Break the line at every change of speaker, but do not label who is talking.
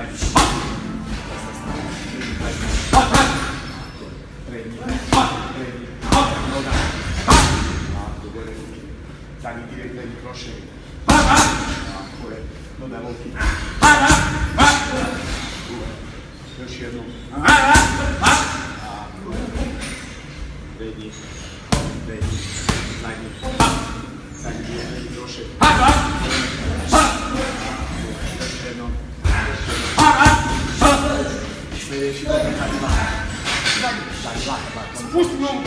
Zadnji. Prednji. Prednji. Noga. Tako, gore ruke. Zadnji direktno i proširi. Tako je. Doda ruke. Još jednom. Prednji. Prednji. Zadnji. Zadnji direktno i proširi. Još jednom. Sljedeći dobar zadnji lak. Zadnji lak. Spusti nogu.